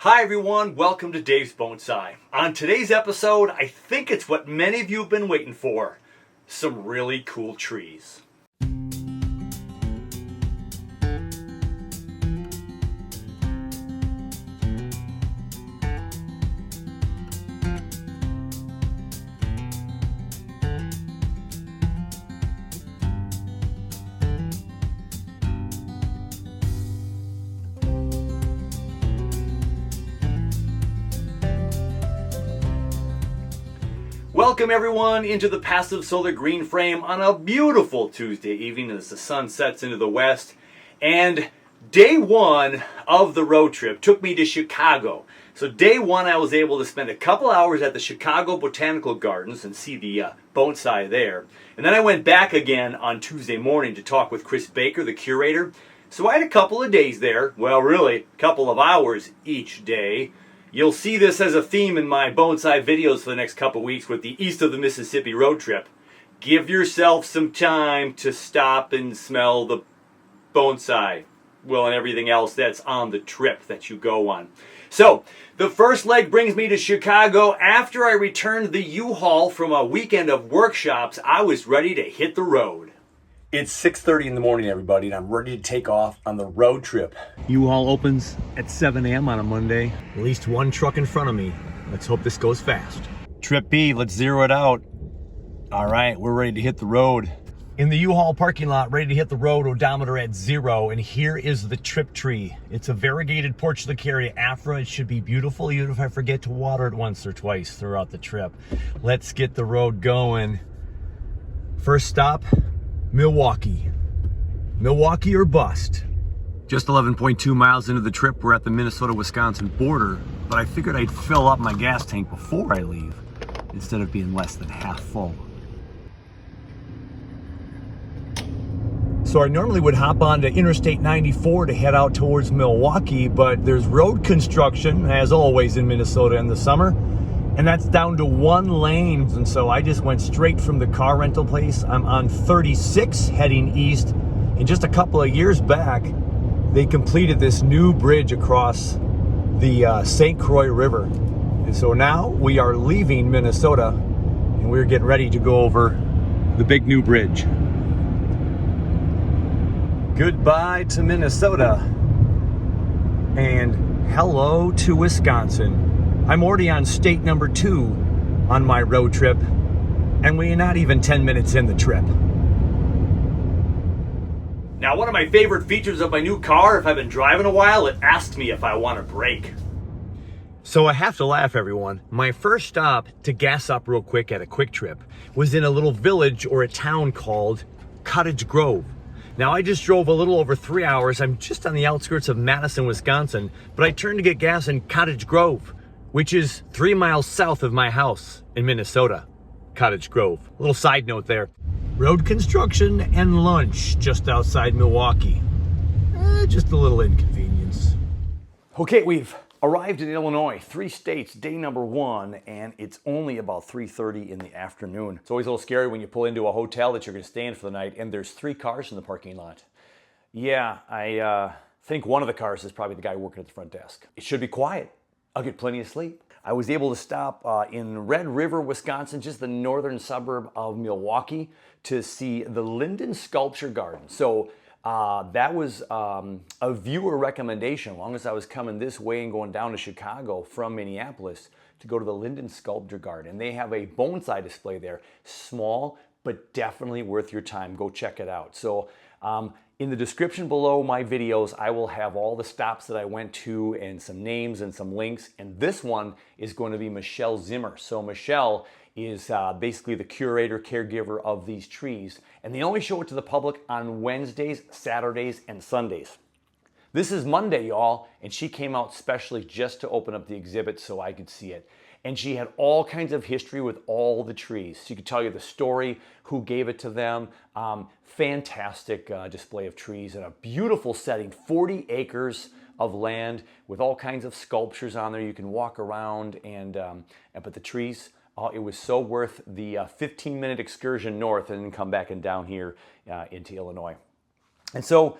Hi everyone, welcome to Dave's Bonsai. On today's episode, I think it's what many of you have been waiting for. Some really cool trees. Welcome everyone into the passive solar green frame on a beautiful Tuesday evening as the sun sets into the west. And day one of the road trip took me to Chicago. So day one I was able to spend a couple hours at the Chicago Botanical Gardens and see the bonsai there. And then I went back again on Tuesday morning to talk with Chris Baker, the curator. So I had a couple of days there, well really a couple of hours each day. You'll see this as a theme in my bonsai videos for the next couple weeks with the East of the Mississippi road trip. Give yourself some time to stop and smell the bonsai, well, and everything else that's on the trip that you go on. So, the first leg brings me to Chicago. After I returned the U-Haul from a weekend of workshops, I was ready to hit the road. It's 6:30 in the morning, everybody, and I'm ready to take off on the road trip. U-Haul opens at 7 a.m. on a Monday. At least one truck in front of me. Let's hope this goes fast. Trip B, let's zero it out. All right, we're ready to hit the road. In the U-Haul parking lot, ready to hit the road, odometer at 0, and here is the trip tree. It's a variegated Portulacaria afra. It should be beautiful, even if I forget to water it once or twice throughout the trip. Let's get the road going. First stop, Milwaukee. Milwaukee or bust. Just 11.2 miles into the trip, we're at the Minnesota-Wisconsin border, but I figured I'd fill up my gas tank before I leave, instead of being less than half full. So I normally would hop onto Interstate 94 to head out towards Milwaukee, but there's road construction, as always in Minnesota in the summer, and that's down to one lane, and so I just went straight from the car rental place. I'm on 36 heading east, and just a couple of years back, they completed this new bridge across the St. Croix River. And so now we are leaving Minnesota, and we're getting ready to go over the big new bridge. Goodbye to Minnesota, and hello to Wisconsin. I'm already on state number 2 on my road trip, and we're not even 10 minutes in the trip. Now, one of my favorite features of my new car, if I've been driving a while, it asks me if I want to brake. So I have to laugh, everyone. My first stop to gas up real quick at a quick trip was in a little village or a town called Cottage Grove. Now, I just drove a little over 3 hours. I'm just on the outskirts of Madison, Wisconsin, but I turned to get gas in Cottage Grove, which is 3 miles south of my house in Minnesota. Cottage Grove. A little side note there. Road construction and lunch just outside Milwaukee. Just a little inconvenience. Okay, we've arrived in Illinois, 3 states, day number 1, and it's only about 3:30 in the afternoon. It's always a little scary when you pull into a hotel that you're going to stay in for the night, and there's 3 cars in the parking lot. Yeah, I think one of the cars is probably the guy working at the front desk. It should be quiet. I'll get plenty of sleep. I was able to stop in Red River, Wisconsin, just the northern suburb of Milwaukee, to see the Lynden Sculpture Garden. So that was a viewer recommendation, as long as I was coming this way and going down to Chicago from Minneapolis, to go to the Lynden Sculpture Garden. And they have a bonsai display there. Small, but definitely worth your time. Go check it out. So in the description below my videos, I will have all the stops that I went to and some names and some links. And this one is going to be Michelle Zimmer. So Michelle is basically the curator, caregiver of these trees. And they only show it to the public on Wednesdays, Saturdays, and Sundays. This is Monday, y'all, and she came out specially just to open up the exhibit so I could see it. And she had all kinds of history with all the trees. She could tell you the story, who gave it to them. Fantastic display of trees in a beautiful setting, 40 acres of land with all kinds of sculptures on there. You can walk around, but the trees, it was so worth the 15-minute excursion north and then come back and down here into Illinois. And so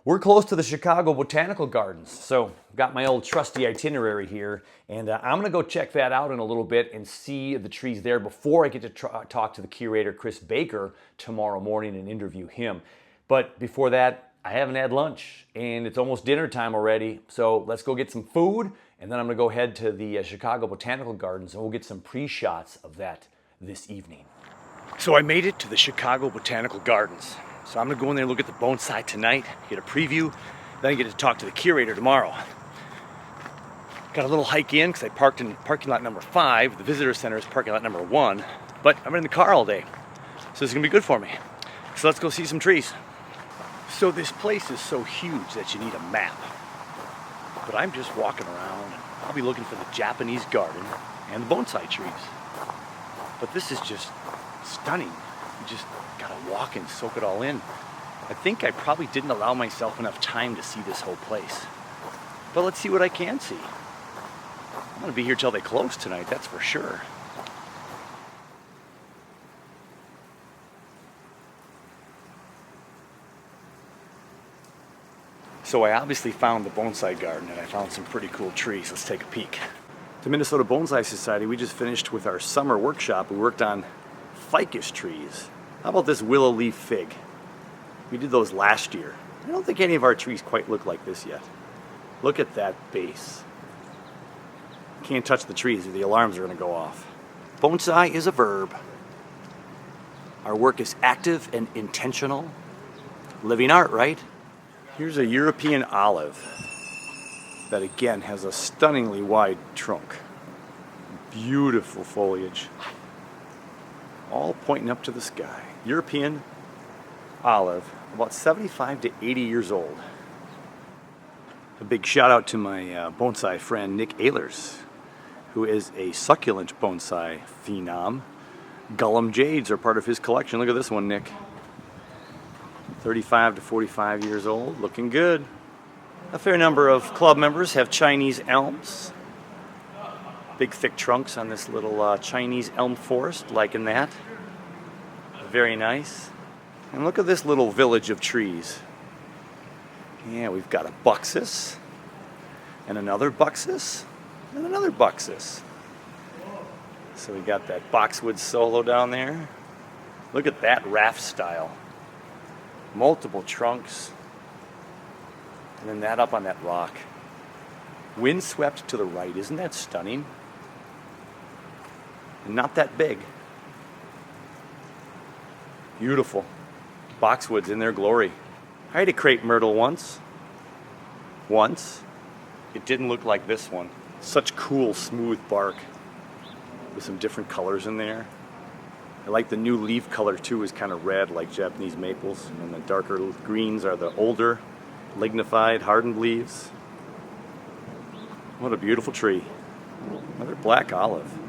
We're close to the Chicago Botanical Gardens, so got my old trusty itinerary here, and I'm gonna go check that out in a little bit and see the trees there before I get to talk to the curator, Chris Baker, tomorrow morning and interview him. But before that, I haven't had lunch, and it's almost dinner time already, so let's go get some food, and then I'm gonna go head to the Chicago Botanical Gardens, and we'll get some pre-shots of that this evening. So I made it to the Chicago Botanical Gardens. So I'm gonna go in there and look at the bonsai tonight, get a preview, then I get to talk to the curator tomorrow. Got a little hike in because I parked in parking lot number 5. The visitor center is parking lot number 1, but I'm in the car all day, so this is gonna be good for me. So let's go see some trees. So this place is so huge that you need a map, but I'm just walking around. I'll be looking for the Japanese garden and the bonsai trees. But this is just stunning. You just gotta walk and soak it all in. I think I probably didn't allow myself enough time to see this whole place. But let's see what I can see. I'm gonna be here till they close tonight, that's for sure. So I obviously found the bonsai garden and I found some pretty cool trees. Let's take a peek. The Minnesota Bonsai Society, we just finished with our summer workshop. We worked on ficus trees. How about this willow leaf fig? We did those last year. I don't think any of our trees quite look like this yet. Look at that base. Can't touch the trees or the alarms are gonna go off. Bonsai is a verb. Our work is active and intentional. Living art, right? Here's a European olive that again has a stunningly wide trunk. Beautiful foliage. All pointing up to the sky. European olive, about 75 to 80 years old. A big shout out to my bonsai friend Nick Ehlers, who is a succulent bonsai phenom. Gullum jades are part of his collection. Look at this one, Nick. 35 to 45 years old, looking good. A fair number of club members have Chinese elms. Big thick trunks on this little Chinese elm forest, liking that. Very nice. And look at this little village of trees. Yeah, we've got a buxus, and another buxus, and another buxus. So we got that boxwood solo down there. Look at that raft style. Multiple trunks. And then that up on that rock. Windswept to the right. Isn't that stunning? And not that big. Beautiful. Boxwoods in their glory. I had a crepe myrtle once. It didn't look like this one. Such cool, smooth bark with some different colors in there. I like the new leaf color too, is kind of red like Japanese maples, and the darker greens are the older, lignified, hardened leaves. What a beautiful tree. Another black olive.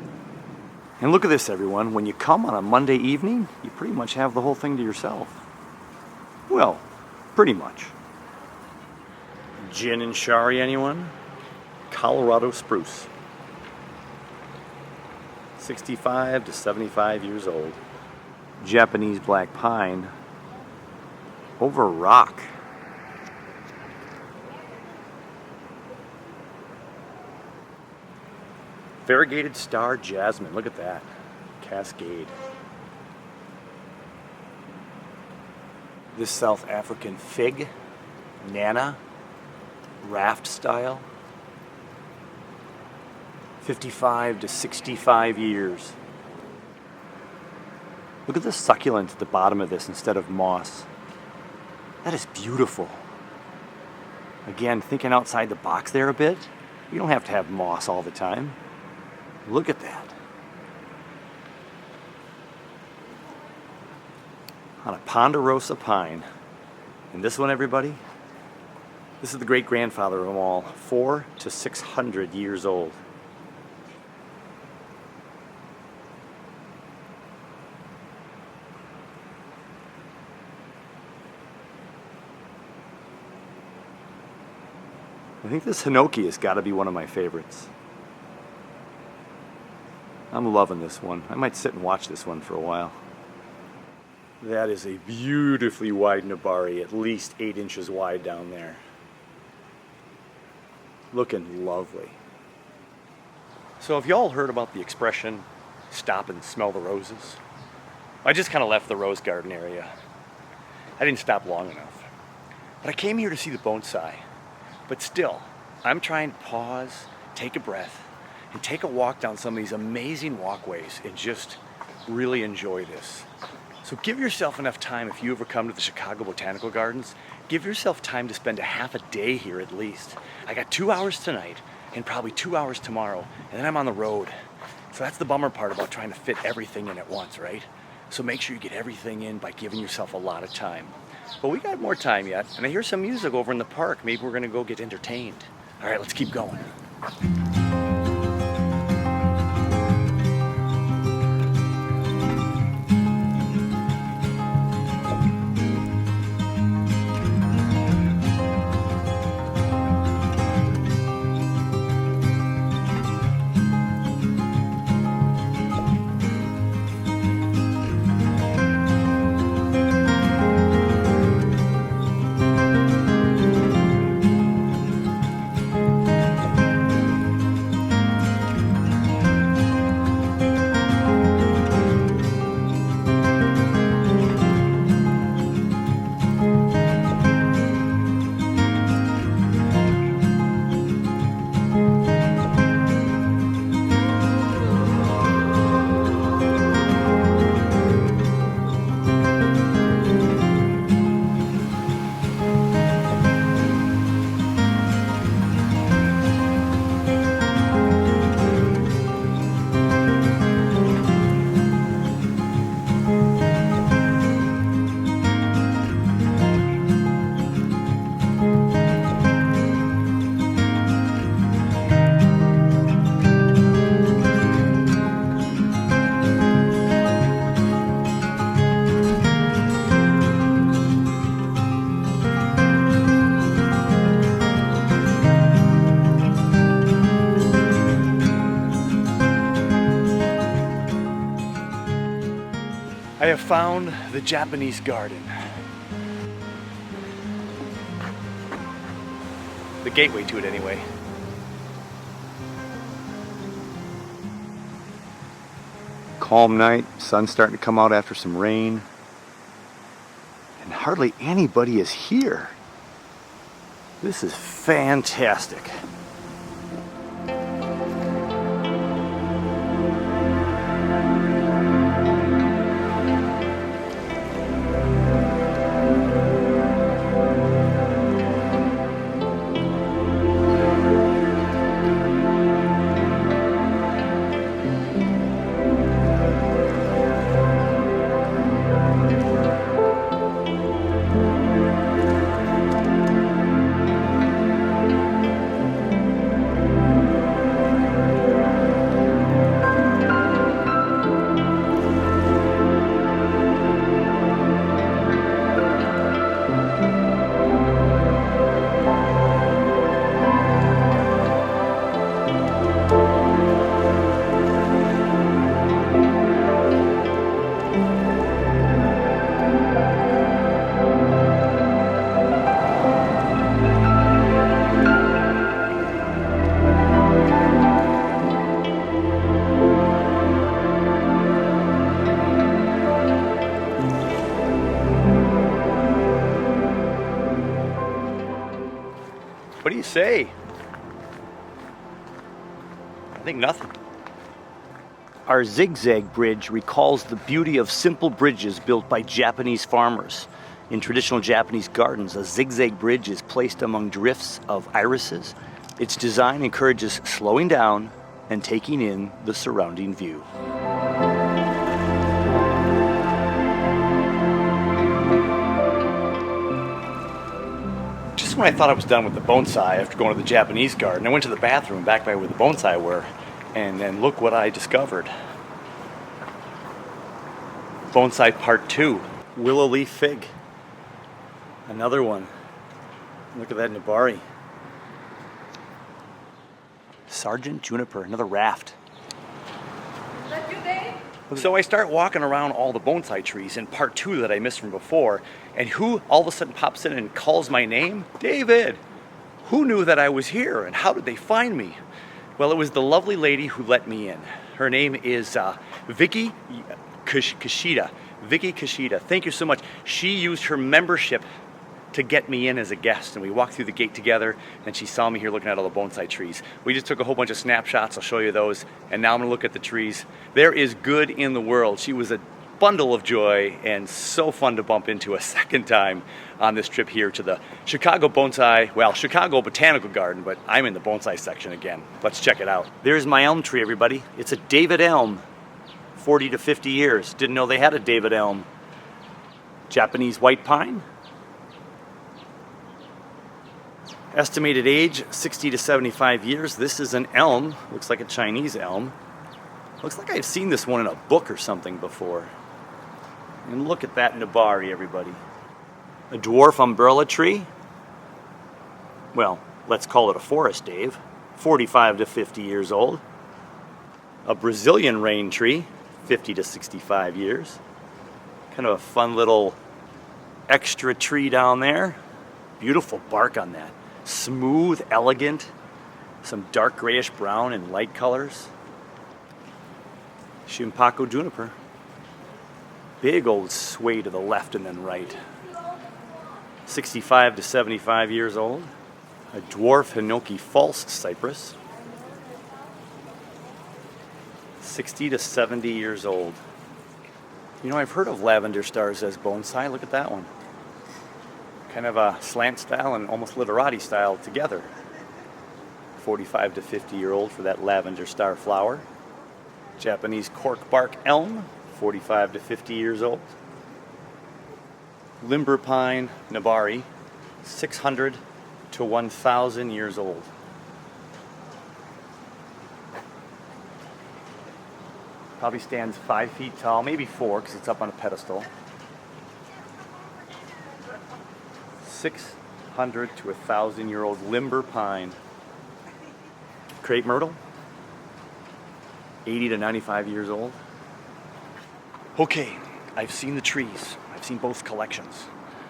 And look at this, everyone. When you come on a Monday evening, you pretty much have the whole thing to yourself. Well, pretty much. Gin and shari, anyone? Colorado spruce. 65 to 75 years old. Japanese black pine over rock. Variegated star jasmine, look at that. Cascade. This South African fig, Nana, raft style. 55 to 65 years. Look at the succulent at the bottom of this instead of moss. That is beautiful. Again, thinking outside the box there a bit. You don't have to have moss all the time. Look at that. On a ponderosa pine. And this one, everybody, this is the great-grandfather of them all. 400 to 600 years old. I think this Hinoki has got to be one of my favorites. I'm loving this one. I might sit and watch this one for a while. That is a beautifully wide nabari, at least 8 inches wide down there. Looking lovely. So have y'all heard about the expression, stop and smell the roses? I just kind of left the rose garden area. I didn't stop long enough. But I came here to see the bonsai. But still, I'm trying to pause, take a breath, and take a walk down some of these amazing walkways and just really enjoy this. So give yourself enough time if you ever come to the Chicago Botanical Gardens. Give yourself time to spend a half a day here at least. I got 2 hours tonight and probably 2 hours tomorrow, and then I'm on the road. So that's the bummer part about trying to fit everything in at once, right? So make sure you get everything in by giving yourself a lot of time. But we got more time yet, and I hear some music over in the park. Maybe we're gonna go get entertained. All right, let's keep going. I have found the Japanese garden. The gateway to it anyway. Calm night, sun's starting to come out after some rain. And hardly anybody is here. This is fantastic. What do you say? I think nothing. Our zigzag bridge recalls the beauty of simple bridges built by Japanese farmers. In traditional Japanese gardens, a zigzag bridge is placed among drifts of irises. Its design encourages slowing down and taking in the surrounding view. Just when I thought I was done with the bonsai after going to the Japanese garden, I went to the bathroom back by where the bonsai were, and then look what I discovered. Bonsai Part 2, Willow Leaf Fig. Another one. Look at that nabari. Sergeant Juniper, another raft. Is that you, Dave? So I start walking around all the bonsai trees in part 2 that I missed from before, and who all of a sudden pops in and calls my name? David! Who knew that I was here, and how did they find me? Well, it was the lovely lady who let me in. Her name is Vicky Kashida. Vicky Kashida, thank you so much. She used her membership to get me in as a guest, and we walked through the gate together, and she saw me here looking at all the bonsai trees. We just took a whole bunch of snapshots. I'll show you those, and now I'm gonna look at the trees. There is good in the world. She was a bundle of joy and so fun to bump into a second time on this trip here to the Chicago Botanical Garden, but I'm in the bonsai section again. Let's check it out. There's my elm tree, everybody. It's a David elm, 40 to 50 years. Didn't know they had a David elm. Japanese white pine. Estimated age, 60 to 75 years. This is an elm. Looks like a Chinese elm. Looks like I've seen this one in a book or something before. And look at that Nabari, everybody. A dwarf umbrella tree. Well, let's call it a forest, Dave. 45 to 50 years old. A Brazilian rain tree, 50 to 65 years. Kind of a fun little extra tree down there. Beautiful bark on that. Smooth, elegant, some dark grayish brown and light colors. Shimpako juniper. Big old sway to the left and then right. 65 to 75 years old. A dwarf Hinoki false cypress. 60 to 70 years old. You know, I've heard of lavender stars as bonsai. Look at that one. Kind of a slant style and almost literati style together. 45 to 50 year old for that lavender star flower. Japanese cork bark elm, 45 to 50 years old. Limber pine Nabari, 600 to 1,000 years old. Probably stands 5 feet tall, maybe 4 because it's up on a pedestal. 600 to 1,000 year old limber pine. Crepe myrtle, 80 to 95 years old. Okay, I've seen the trees. I've seen both collections.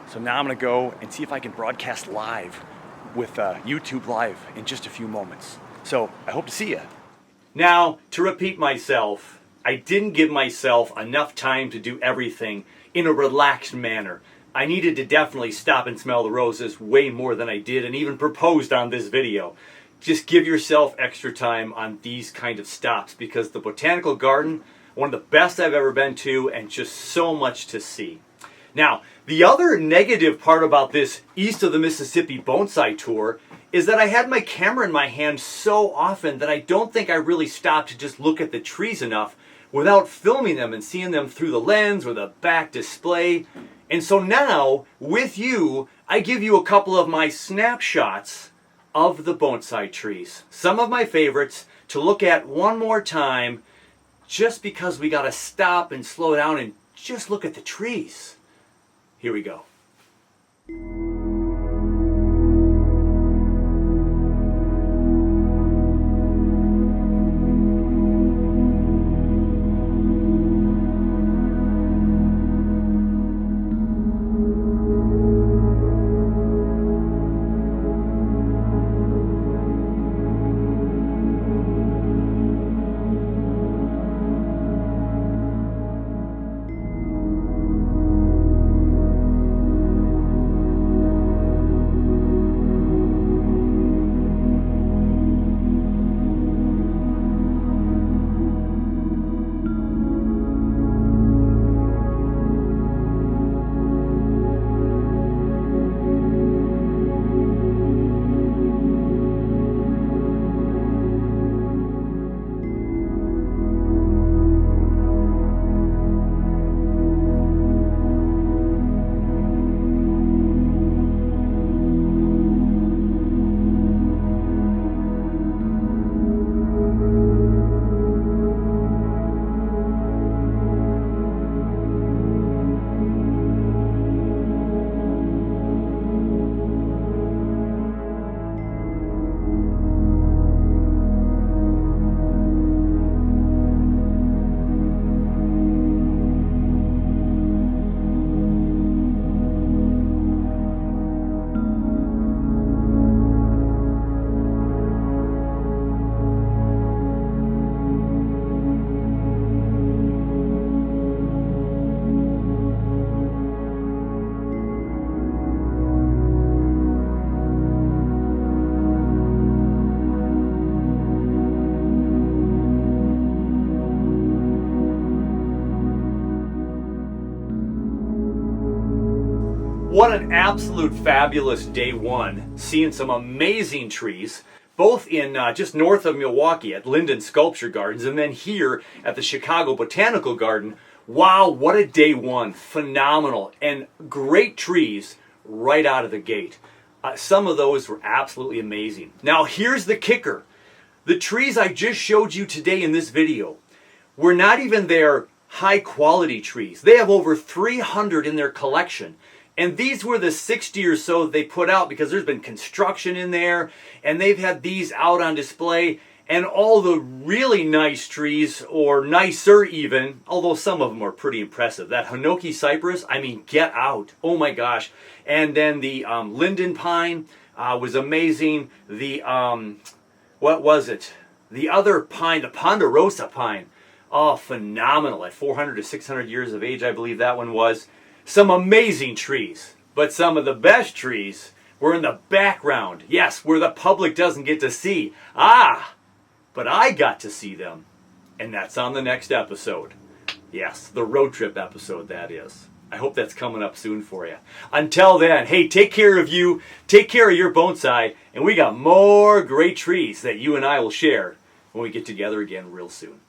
So now I'm gonna go and see if I can broadcast live with YouTube Live in just a few moments. So I hope to see you. Now, to repeat myself, I didn't give myself enough time to do everything in a relaxed manner. I needed to definitely stop and smell the roses way more than I did and even proposed on this video. Just give yourself extra time on these kind of stops because the Botanical Garden, one of the best I've ever been to and just so much to see. Now, the other negative part about this East of the Mississippi bonsai tour is that I had my camera in my hand so often that I don't think I really stopped to just look at the trees enough without filming them and seeing them through the lens or the back display. And so now, with you, I give you a couple of my snapshots of the bonsai trees. Some of my favorites to look at one more time, just because we gotta stop and slow down and just look at the trees. Here we go. an absolute fabulous day one, seeing some amazing trees, both in just north of Milwaukee at Lynden Sculpture Gardens, and then here at the Chicago Botanical Garden. Wow, what a day one. Phenomenal. And great trees right out of the gate. Some of those were absolutely amazing. Now here's the kicker. The trees I just showed you today in this video were not even their high quality trees. They have over 300 in their collection. And these were the 60 or so that they put out because there's been construction in there, and they've had these out on display. And all the really nice trees, or nicer even, although some of them are pretty impressive. That Hinoki cypress, I mean, get out. Oh my gosh. And then the Lynden pine was amazing. The, what was it? The other pine, the Ponderosa pine. Oh, phenomenal. At 400 to 600 years of age, I believe that one was. Some amazing trees. But some of the best trees were in the background. Yes, where the public doesn't get to see. But I got to see them. And that's on the next episode. Yes, the road trip episode, that is. I hope that's coming up soon for you. Until then, hey, take care of you. Take care of your bonsai. And we got more great trees that you and I will share when we get together again real soon.